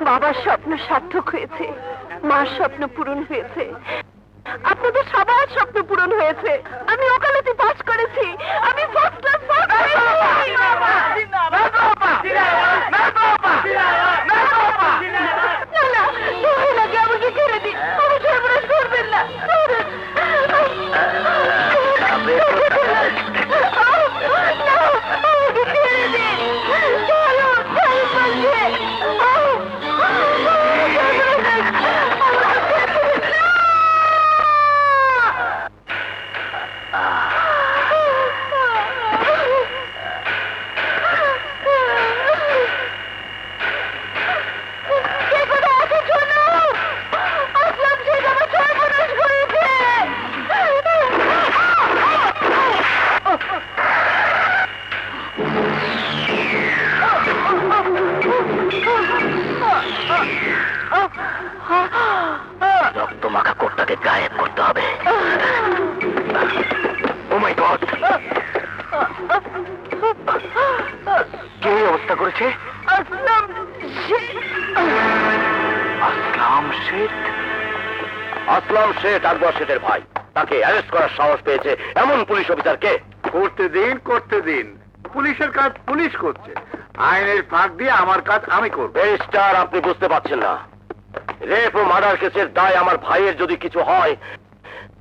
বাবার স্বপ্ন সার্থক হয়েছে, মার স্বপ্ন পূরণ হয়েছে, আপনাদের সবার স্বপ্ন পূরণ হয়েছে। আমি ওকালতি পাস করেছি, আমি ফার্স্ট ক্লাস পাস করেছি। আমাকে ছেড়ে দিন, আমার সর্বনাশ করবেন না। রক্ত মাখা কোটটাকে গায়েব করতে হবে। ও মাই গড, কে অবস্থা করেছে? আসলাম শেখ। আসলাম শেখ? আসলাম শেখ আকবর শেখের ভাই, তাকে অ্যারেস্ট করার সাহস পেয়েছে এমন পুলিশ অফিসারকে? করতে দিন, করতে দিন। পুলিশের কাজ পুলিশ করছে, আইনের ফাঁক দিয়ে আমার কাজ আমি করব। ব্যারিস্টার, আপনি বুঝতে পারছেন না, রেপ ও মার্ডার কেসের দায় আমার ভাইয়ের যদি কিছু হয়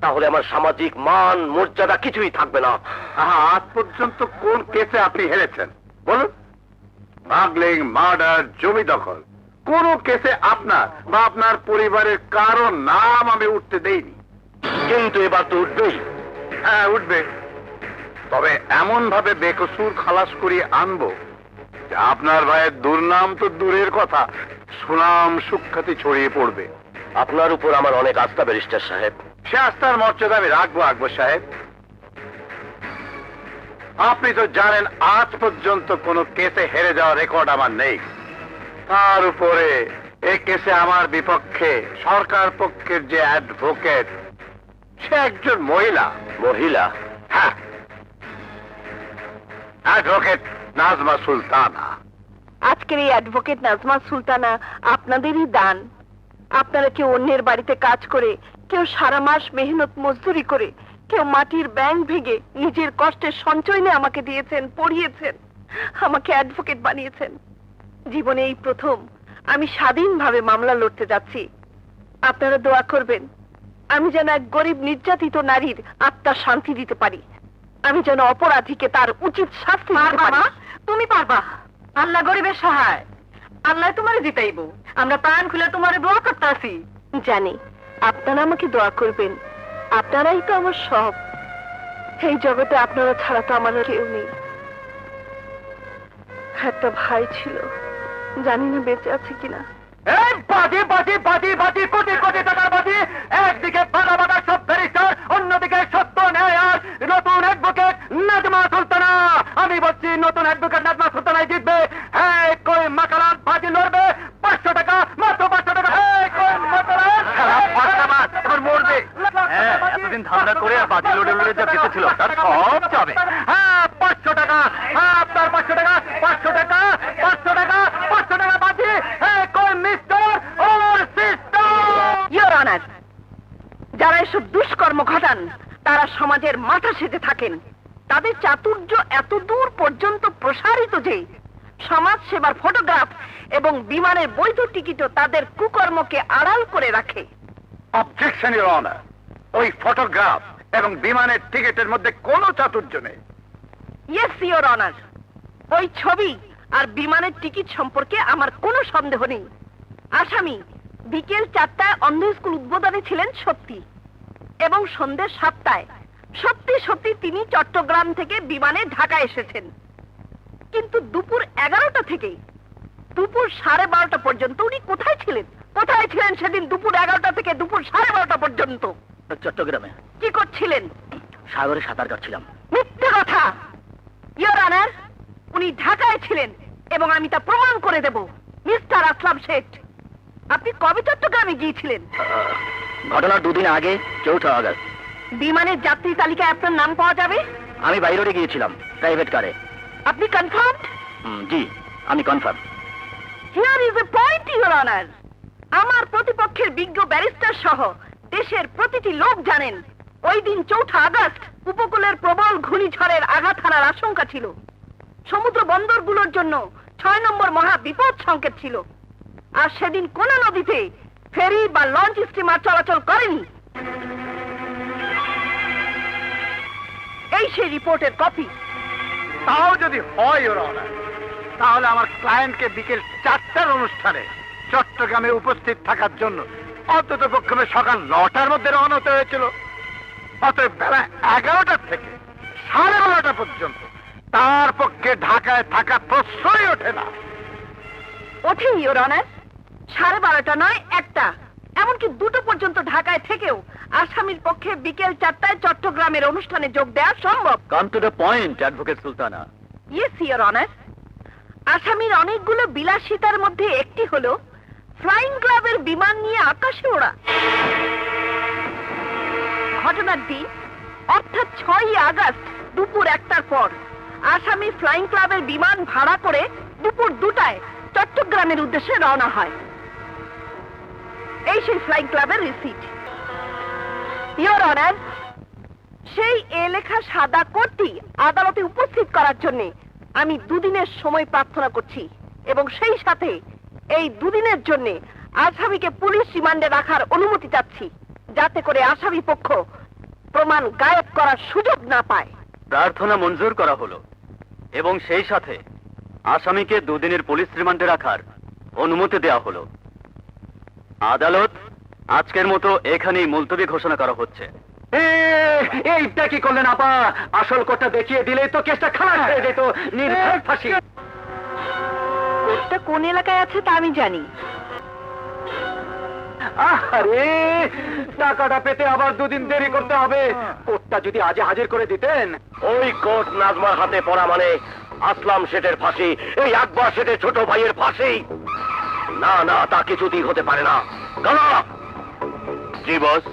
তাহলে আমার সামাজিক মান মর্যাদা কিছুই থাকবে না। আজ পর্যন্ত কোন কেসে আপনি হেরেছেন বলুন? স্মাগলিং, মার্ডার, জমি দখল, কোন কেসে আপনার বা আপনার পরিবারের কারো নাম আমি উঠতে দেইনি। কিন্তু এবার তো উঠবেই। হ্যাঁ, উঠবে, তবে এমন ভাবে বেকসুর খালাস করিয়ে আনবো যে আপনার ভাইয়ের দুর্নাম তো দূরের কথা, সুনাম সুখ্যাতি ছড়িয়ে পড়বে। আপনার উপর আমার অনেক আস্থা ব্যারিস্টার সাহেব। সে আস্থার মর্যাদা আমি রাখবো আকবর সাহেব। আপনি তো জানেন আজ পর্যন্ত কোনো কেসে হেরে যাওয়ার রেকর্ড আমার নেই। তার উপরে এই কেসে আমার বিপক্ষে সরকার পক্ষের যে অ্যাডভোকেট, সে একজন মহিলা। মহিলা? হ্যাঁ, অ্যাডভোকেট নাজমা সুলতানা। আজকের এই অ্যাডভোকেট নাজমা সুলতানা আপনাদেরই দান। আপনারা কেউ অন্যের বাড়িতে কাজ করে, কেউ সারা মাস মেহনত মজদুরি করে, কেউ মাটির ব্যাংক ভেঙে নিজের কষ্টের সঞ্চয় নিয়ে আমাকে দিয়েছেন, পড়িয়েছেন, আমাকে অ্যাডভোকেট বানিয়েছেন। জীবনে এই প্রথম আমি স্বাধীনভাবে মামলা লড়তে যাচ্ছি। আপনারা দোয়া করবেন আমি যেন এক গরিব নির্যাতিত নারীর আত্মার শান্তি দিতে পারি, আমি যেন অপরাধীকে তার উচিত শাস্তি দিতে পারি। তুমি পারবা, আল্লাহ গরিবের সহায়, আল্লাহ তোমারে জিতাইব। আমরা প্রাণ খুলে তোমারে দোয়া করতে আছি। জানি আপনারা আমাকে দোয়া করবেন, আপনারাই তো আমার সব। এই জগতে আপনারা ছাড়া তো আমার কেউ নেই। একটা ভাই ছিল, জানি না বেঁচে আছে কিনা। বাজি বাজি বাজি বাজি, কোটি কোটি টাকার বাজি। একদিকে বাধা বাধা সব ব্যারিস্টার, অন্যদিকে সত্য ন্যায় আর নতুন অ্যাডভোকেট নাজমা সুলতানা। আমি বলছি নতুন অ্যাডভোকেট নাজমা সুলতানাই জিতবে। হ্যাঁ, কই মাকারান বাজি লড়বে 500 টাকা, মাত্র 500 টাকা। হ্যাঁ, কই মাকারান এবার মরবে। হ্যাঁ, এতদিন ধান্দা করে আর বাজি লড়ে লড়ে যা জিতেছিল তার সব যাবে। হ্যাঁ, 500 টাকা। হ্যাঁ, আপনার 500 টাকা, 500 টাকা, 500 টাকা, 500 টাকা বাজি। হ্যাঁ, কই mister or sister. Your honour, যারা এসব দুষ্কর্ম ঘটান তারা সমাজের মাথা সেজে থাকেন। তাদের চাতুর্য এত দূর পর্যন্ত প্রসারিত যে সমাজ সেবার ফটোগ্রাফ এবং বিমানের বৈধ টিকিটও তাদের কুকর্মকে আড়াল করে রাখে। অবজেকশন ইওর অনার, ওই ফটোগ্রাফ এবং বিমানের টিকিটের মধ্যে কোনো চাতুর্য নেই। ইয়েস ইওর অনার, ওই ছবি আর বিমানের টিকিট সম্পর্কে আমার কোনো সন্দেহ নেই। আসামি বিকেল 4টায় অন্ধ স্কুল উদ্বোধনে ছিলেন সত্যি, এবং সন্ধ্যে 7টায় সত্যি সত্যি তিনি চট্টগ্রাম থেকে বিমানে ঢাকা এসেছেন। কিন্তু দুপুর 11টা থেকে দুপুর 12:30 পর্যন্ত উনি কোথায় ছিলেন? কোথায় ছিলেন সেদিন দুপুর 11টা থেকে দুপুর 12:30 পর্যন্ত? চট্টগ্রামে। কি করছিলেন? সাগরে সাঁতার কাটছিলাম। মিথ্যে কথা। ইওর অনার, উনি ঢাকায় ছিলেন এবং আমি তা প্রমাণ করে দেব। মিস্টার আসলাম শেখ, আপনি কবে চট্টগ্রামে গিয়েছিলেন? ঘটনার 2 দিন আগে, 4 আগস্ট। বিমানের যাত্রী তালিকায় আপনার নাম পাওয়া যাবে? আমি বাইরে গিয়েছিলাম প্রাইভেট কারে। আপনি কনফার্মড? জি, আমি confirm. Here is a point your honour, আমার প্রতিপক্ষের বিজ্ঞ ব্যারিস্টার সহ দেশের প্রতিটি লোক জানেন ওই দিন 4 আগস্ট উপকূলের প্রবল ঘূর্ণিঝড়ের আঘাত হানার আশঙ্কা ছিল। সমুদ্র বন্দরগুলোর জন্য 6 নম্বর মহা বিপদ সংকেত ছিল। আর সেদিন কোন নদীতে ফেরি বা লঞ্চ স্টিমার চলাচল করেনি। এই সেই রিপোর্টের কপি। তাও যদি হয় ইওর অনার, তাহলে আমার ক্লায়েন্টকে বিকেল 4টার অনুষ্ঠানে চট্টগ্রামে উপস্থিত থাকার জন্য অন্তত পক্ষে সকাল 9টার মধ্যে রওনা হতে হয়েছিল। অতএব বেলা 11টার থেকে 12:30 পর্যন্ত তার পক্ষে ঢাকায় থাকা প্রশ্নই ওঠে না। ওঠে ইওর অনার, 12:30 নয় 1টা, এমনকি 2টো পর্যন্ত ঢাকায় থেকেও আসামির পক্ষে বিকেল 4টায় চট্টগ্রামের অনুষ্ঠানে যোগ দেওয়া সম্ভব। Come to the point advocate Sultana. Yes your honour. আসামির অনেকগুলো বিলাসিতার মধ্যে একটি হলো ফ্লাইং ক্লাবের বিমান নিয়ে আকাশে ওড়া। ঘটনার দিন অর্থাৎ 6 আগস্ট দুপুর 1টার পর আসামি ফ্লাইং ক্লাবের বিমান ভাড়া করে দুপুর 2টায় চট্টগ্রামের উদ্দেশ্যে রওনা হয়। এই সেই ফ্লাইং ক্লাবের রিসিট। ইওর অনার, সেই লেখা সাদা কোটটি আদালতে উপস্থিত করার জন্য আমি 2 দিনের সময় প্রার্থনা করছি এবং সেই সাথে এই 2 দিনের জন্য আসামিকে পুলিশ রিমান্ডে রাখার অনুমতি চাচ্ছি, যাতে করে আসামি পক্ষ প্রমাণ গায়েব করার সুযোগ না পায়। প্রার্থনা মঞ্জুর করা হলো এবং সেই সাথে আসামিকে 2 দিনের পুলিশ রিমান্ডে রাখার অনুমতি দেওয়া হলো। আদালত আজকের মতো এখানেই মুলতবি ঘোষণা করা হচ্ছে। এইটা কি করলেন আপা? আসল কোর্টটা দেখিয়ে দিলে তো কেসটা খালাস হয়ে যেত। নির্ঘাত ফাঁসি। কোর্টটা কোন এলাকায় আছে তা আমি জানি। আরে টাকাটা পেতে আবার 2 দিন দেরি করতে হবে। কোর্টটা যদি আজে হাজির করে দিতেন। ওই কোর্ট নাজমার হাতে পড়া মানে আসলাম শেঠের ফাঁসি, এই আকবর শেঠের ছোট ভাইয়ের ফাঁসি। না না, তা কিছুতেই হতে পারে না। গালা! জি বস,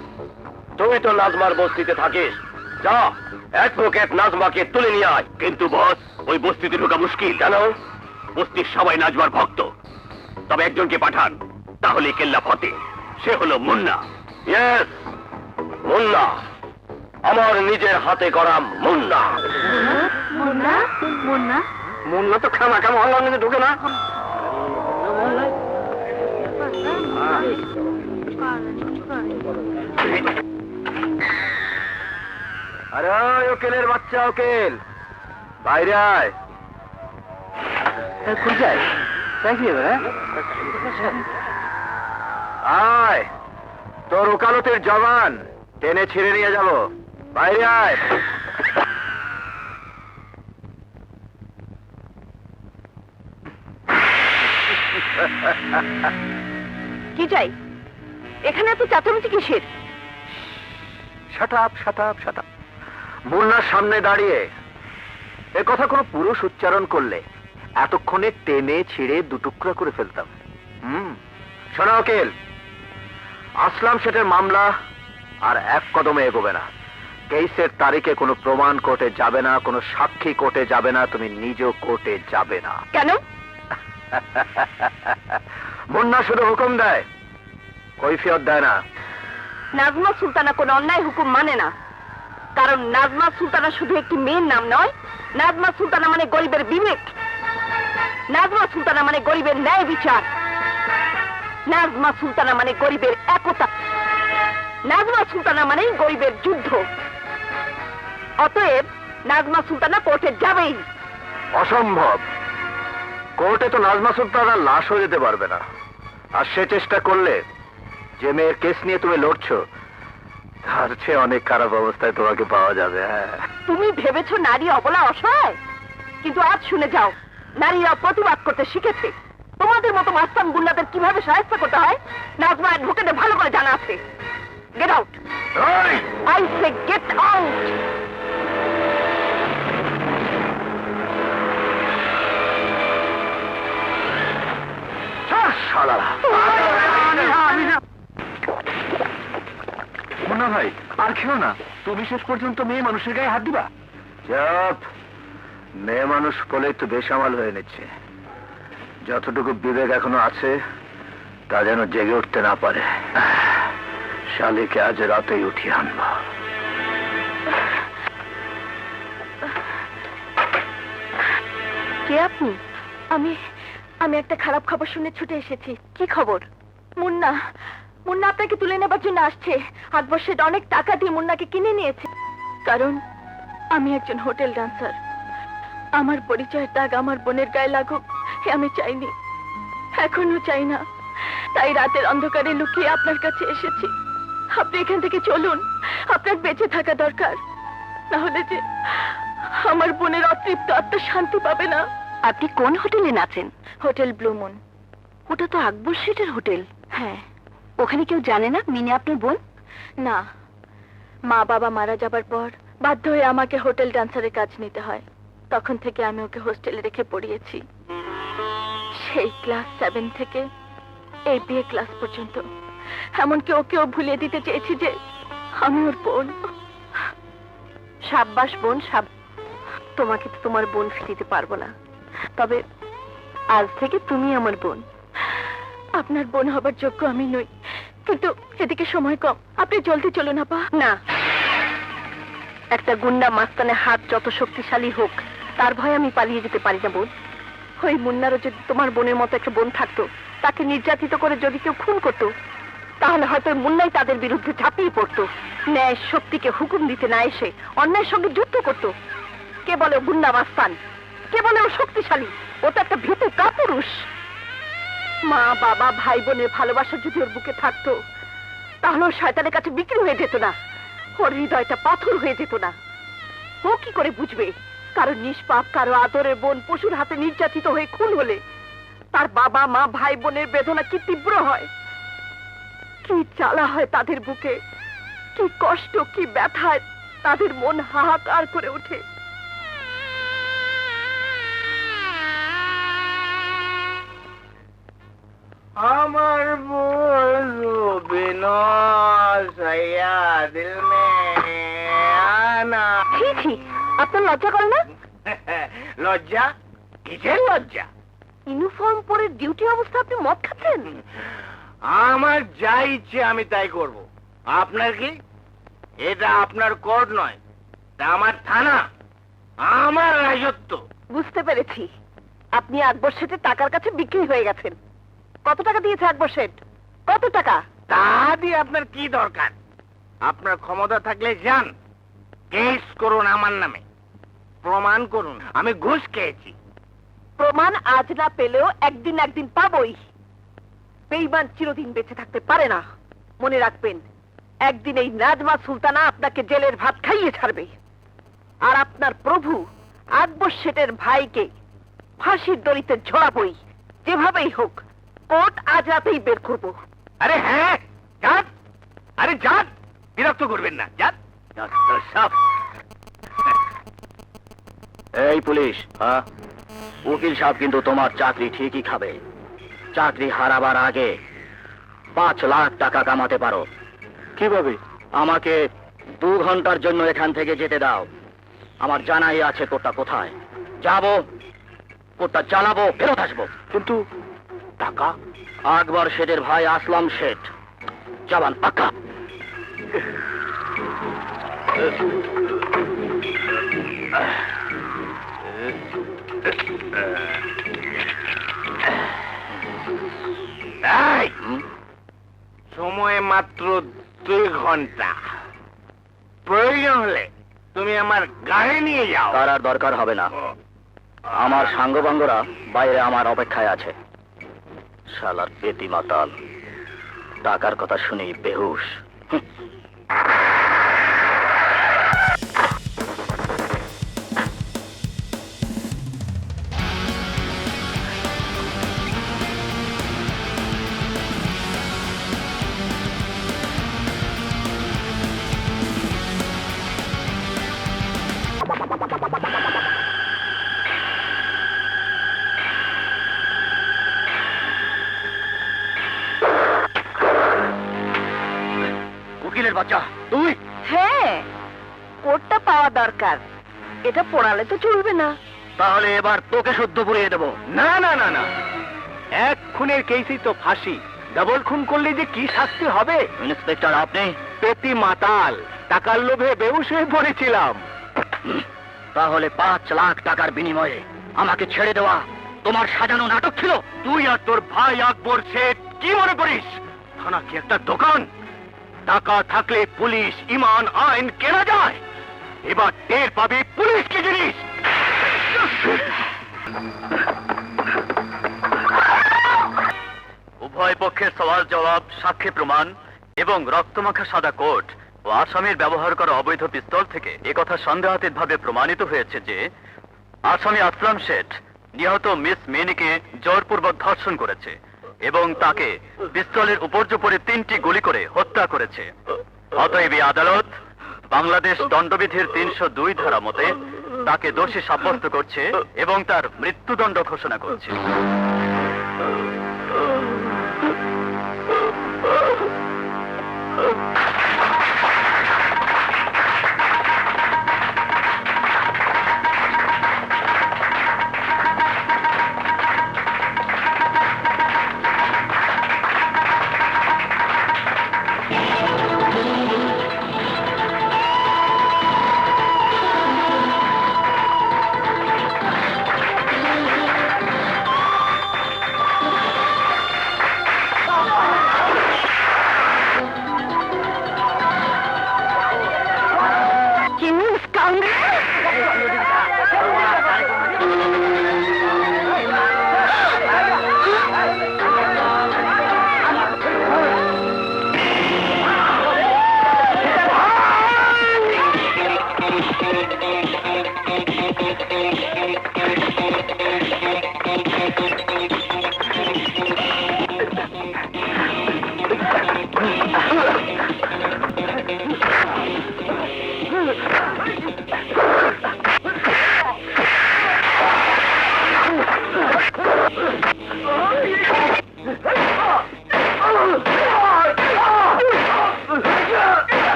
তুই তো নাজমার বস্তিতে থাকিস, যা অ্যাডভোকেট নাজমাকে তুলে নিয়ে আয়। কিন্তু বস, ওই বস্তিতে ঢোকা মুশকিল, জানো? বস্তির সবাই নাজমার ভক্ত। তবে একজনকে পাঠান, তাহলে কেল্লা ফতে। সে হলো মুন্না। ইয়েস, মুন্না, আমার নিজের হাতে করা মুন্না। মুন্না? মুন্না? মুন্না তো খামাখা মহল্লার মধ্যে ঢুকে না। আরে উকিলের বাচ্চা, উকিল বাইরে আয়। খুঁজাই আয়, তোর ওকালতের জবান টেনে ছিঁড়ে নিয়ে যাব। বাইরে আয়। কি চাই? এখানে তো চাচামেচি কিসের? Shut up, shut up, shut up. মুন্নার সামনে দাঁড়িয়ে এ কথা কোনো পুরুষ উচ্চারণ করলে এতক্ষণে টেনে ছিঁড়ে 2 টুকরা করে ফেলতাম। শোনা উকিল, আসলাম শেঠের মামলা আর 1 কদমে এগোবে না। কেসের তারিখে কোনো প্রমাণ কোর্টে যাবে না, কোনো সাক্ষী কোর্টে যাবে না, তুমি নিজেও কোর্টে যাবে না। কেন? মুন্না শুধু হুকুম দেয়, কৈফিয়ত দেয় না। নাজমা সুলতানা কোন অন্যায় হুকুম মানে না, কারণ নাজমা সুলতানা শুধু একটি মেয়ের নাম নয়। নাজমা সুলতানা মানে গরিবের বিবেক, নাজমা সুলতানা মানে গরিবের ন্যায় বিচার, নাজমা সুলতানা মানে গরিবের একতা, নাজমা সুলতানা মানেই গরিবের যুদ্ধ। অতএব নাজমা সুলতানা কোর্টে যাবেই। অসম্ভব। কোর্টে তো নাজমা সুলতানার লাশ হয়ে যেতে পারবে না। আর সে চেষ্টা করলে যে মেয়ের কেস নিয়ে তুমি লড়ছো তার চেয়ে অনেক খারাপ অবস্থায় তোমাকে পাওয়া যাবে। হ্যাঁ, তুমি ভেবেছো নারী অবলা অসহায়, কিন্তু আজ শুনে যাও, নারীরা প্রতিবাদ করতে শিখেছে। তোমাদের মতো মাস্তান গুন্ডাদের কিভাবে সাহায্য করতে হয় নাজমা অ্যাডভোকেটে ভালো করে জানা আছে। Get out, I say get out. Munna ভাই, আর খেও না। তুমি শেষ পর্যন্ত মেয়ে মানুষের গায়ে হাত দিবা? চুপ। মেয়ে মানুষ বলে একটু বেসামাল হয়ে নিচ্ছে। যতটুকু বিবেক এখনো আছে তা যেন জেগে উঠতে না পারে। শালিকে আজ রাতেই উঠিয়ে আনবো। কে আপনি? আমি আমি একটা খারাপ খবর শুনে ছুটে এসেছি। কি খবর? মুন্না মুন্না আপনাকে তুলে নেবার জন্য আসছে। আকবর শেঠ অনেক টাকা দিয়ে মুন্নাকে কিনে নিয়েছে। কারণ আমি একজন হোটেল ডান্সার। আমার পরিচয়ের দাগ আমার বোনের গায়ে লাগুক এ আমি চাইনি, এখনো চাই না। তাই রাতের অন্ধকারে লুকিয়ে আপনার কাছে এসেছি। আপনি এখান থেকে চলুন, আপনার বেঁচে থাকা দরকার। না হলে যে আমার বোনের অতৃপ্ত আত্মা শান্তি পাবে না। আপনি কোন হোটেলে আছেন? Hotel blue moon. ওটা তো আকবর শেঠের হোটেল। হ্যাঁ। ওখানে কেউ জানে না মিনি আপনার বোন? না, মা বাবা মারা যাবার পর বাধ্য হয়ে আমাকে হোটেল ডান্সারের কাজ নিতে হয়। তখন থেকে আমি ওকে হোস্টেলে রেখে পড়িয়েছি, সেই ক্লাস 7 থেকে এই বিএ ক্লাস পর্যন্ত। এমনকি ওকেও ভুলিয়ে দিতে চেয়েছি যে আমি ওর বোন। সাব্বাস বোন, তোমাকে তো তোমার বোন ফিরিতে পারবো না, তবে আজ থেকে তুমি আমার বোন। আপনার বোন হবার যোগ্য আমি নই, কিন্তু এদিকে সময় কম। আপনি জলদি চলুন আপা। না, একটা গুন্ডা মাস্তানে হাত যত শক্তিশালী হোক তার ভয়ে আমি পালিয়ে যেতে পারি না বোন। ওই মুন্নারও যদি তোমার বোনের মতো একটা বোন থাকতো, তাকে নির্যাতিত করে যদি কেউ খুন করতো, তাহলে হয়তো মুন্নাই তাদের বিরুদ্ধে ঝাঁপিয়ে পড়তো। ন্যায় শক্তিকে হুকুম দিতে না এসে অন্যায়ের সঙ্গে যুদ্ধ করতো। কে বলে ও গুন্ডা মাস্তান, কে বলে ও শক্তিশালী? ও তো একটা ভীতু কাপুরুষ। মা বাবা ভাই বোনের ভালোবাসা যদি ওর বুকে থাকতো, তাহলে ও শয়তানের কাছে বিক্রি হয়ে যেত না, ওর হৃদয়টা পাথর হয়ে যেত না। ও কি করে বুঝবে কারো নিষ্পাপ, কারো আদরের বোন পশুর হাতে নির্যাতিত হয়ে খুন হলে তার বাবা মা ভাই বোনের বেদনা কি তীব্র হয়, কি জ্বালা হয় তাদের বুকে, কি কষ্ট, কি ব্যথায় তাদের মন হাহাকার করে ওঠে। আমার বন্ধু বিনয় সয়া দিল মে আনা। ছি ছি, আপনার লজ্জা করে না? লজ্জা? কিসের লজ্জা? ইউনিফর্ম পরে ডিউটি অবস্থা আপনি মদ খাচ্ছেন? আমার যা ইচ্ছে আমি তাই করব। আপনার কি? এটা আপনার কোর্ট নয়, এটা আমার থানা, আমার রাজত্ব। বুঝতে পেরেছি, আপনি আকবর শেঠের টাকার কাছে বিক্রি হয়ে গেছেন। কত টাকা দিয়েছে আকবর শেঠ? কত টাকা? তা দিয়ে আপনার কি দরকার? আপনার ক্ষমতা থাকলে যান, কেস করুন আমার নামে, প্রমাণ করুন আমি ঘুষ খেয়েছি। প্রমাণ আজ না পেলেও একদিন একদিন পাবই। বেঈমান চিরদিন বেঁচে থাকতে পারে না, মনে রাখবেন। একদিন এই নাজমা সুলতানা আপনাকে জেলের ভাত খাইয়ে ছাড়বে, আর আপনার প্রভু আকবর শেঠের ভাইকে ফাঁসির দড়িতে ঝোড়াবই। যেভাবেই হোক কোর্ট আজ রাতেই বের করব। আরে হ্যাঁ, যান। আরে যান, বিরক্ত করবেন না, যান। এই পুলিশ, উকিল সাহেব কিন্তু তোমার চাকরি ঠিকই খাবে। চাকরি হারাবার আগে 5 লাখ টাকা কামাতে পারো। কিভাবে? আমাকে 2 ঘন্টার জন্য এখান থেকে যেতে দাও। আমার জানাই আছে কোর্টটা কোথায়। যাবো, কোর্টটা চালাবো, ফেরত আসবো। কিন্তু টাকা? আকবর শেঠের ভাই আসলাম শেঠ জবান পাক্কা। সময় মাত্র 2 ঘন্টা। প্রয়োজন হলে তুমি আমার গাড়ি নিয়ে যাও। তার আর দরকার হবে না, আমার সাঙ্গপাঙ্গরা বাইরে আমার অপেক্ষায় আছে। শালার পেতি মাতাল, টাকার কথা শুনেই বেহুশ। উকিলের বাচ্চা তুই? হ্যাঁ, কোর্টটা পাওয়া দরকার। এটা পড়ালে তো চলবে না। তাহলে এবার তোকে শুদ্ধ পুড়িয়ে দেবো। না না না না, এক খুনের কেসই তো ফাঁসি, ডাবল খুন করলে যে কি শাস্তি হবে? ইন্সপেক্টর আপনি পেটি মাতাল, টাকার লোভে বেহুশ হয়ে পড়েছিলাম। তাহলে 5 লাখ টাকার বিনিময়ে আমাকে ছেড়ে দেওয়া তোমার সাজানো নাটক ছিল? তুই আর তোর ভাই আকবর শেখ কি মনে করিস থানা কি একটা দোকান? টাকা থাকলে পুলিশ, ইমান, আইন কেনা যায়। এবার টের পাবি পুলিশ কি জিনিস। উভয় পক্ষের সওয়াল জবাব, সাক্ষী প্রমাণ এবং রক্তমাখা সাদা কোট ও আসামির ব্যবহার করা অবৈধ পিস্তল থেকে একথা সন্দেহাতীতভাবে প্রমাণিত হয়েছে যে আসামি আসলাম শেঠ নিহত মিস মিনিকে জোরপূর্বক ধর্ষণ করেছে এবং তাকে পিস্তলের উপর্যুপরি 3টি গুলি করে হত্যা করেছে। অতএব এই আদালত বাংলাদেশ দণ্ডবিধির 302 ধারা মতে তাকে দোষী সাব্যস্ত করছে এবং তার মৃত্যুদণ্ড ঘোষণা করছে।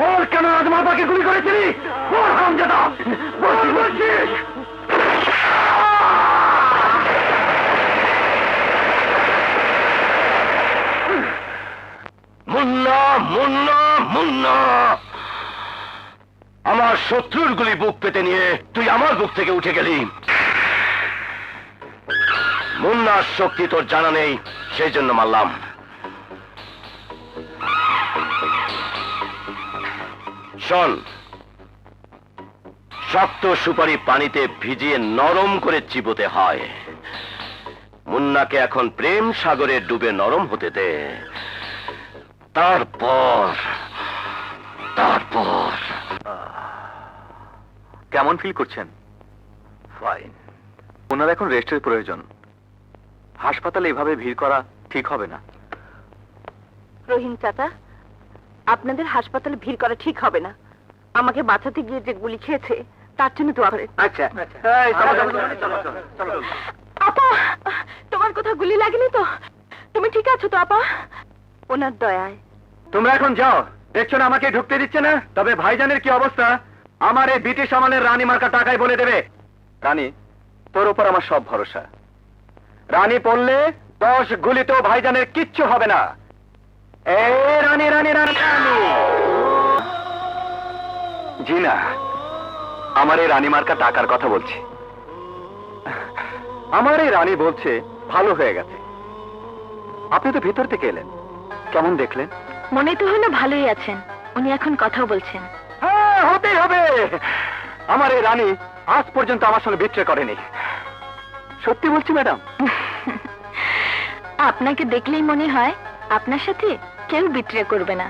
और কেন আজ আমার বাবাকে গুলি করেছিলি? বল হারামজাদা, বল বলছিস। মুন্না মুন্না মুন্না, আমার শত্রুর গুলি বুক পেতে নিয়ে তুই আমার বুক থেকে উঠে গেলি। মুন্নার শক্তি তোর জানা নেই, সেই জন্য মারলাম। শোন, শক্ত সুপারি পানিতে ভিজিয়ে নরম করে চিবোতে হয়। মুন্নাকে এখন প্রেম সাগরে ডুবে নরম হতে দে, তারপর তারপর কেমন ফিল করছেন? ফাইন। ওনার এখন রেস্টের প্রয়োজন। হাসপাতালে এভাবে ভিড় করা ঠিক হবে না। রহিম চাচা, আপনাদের হাসপাতালে ভিড় করা ঠিক হবে না। আমাকে বাঁচাতে গিয়ে যে গুলি খেয়েছে তার জন্য দোয়া করেন। আচ্ছা, আপা, তোমার কোথাও গুলি লাগেনি তো? তুমি ঠিক আছো তো আপা? ওনার দয়ায়। তোমরা এখন যাও। দেখছো না আমাকে ঢুকতে দিচ্ছে না? তবে ভাইজানের কি অবস্থা আমার এই ব্রিটিশ আমলের রানী মার্কা টাকায় বলে দেবে। রানী, তোর উপর আমার সব ভরসা। রানী পড়লে 10 গুলিতেও ভাইজানের কিচ্ছু হবে না। এই রানী রানী রানী রানী। জি না, আমার এই রানী মার্কা টাকার কথা বলছি। আমার এই রানী বলছে ভালো হয়ে গেছে। আপনি তো ভিতর থেকে এলেন, কেমন দেখলেন? মনে তো হলো ভালোই আছেন। উনি এখন কথাও বলছেন। হ্যাঁ, হতেই হবে। আমার এই রানী আজ পর্যন্ত আমার সঙ্গে বিট্রে করেনি। সত্যি বলছি ম্যাডাম। আপনাকে দেখলেই মনে হয় আপনার সাথে কেউ বিট্রে করবে না।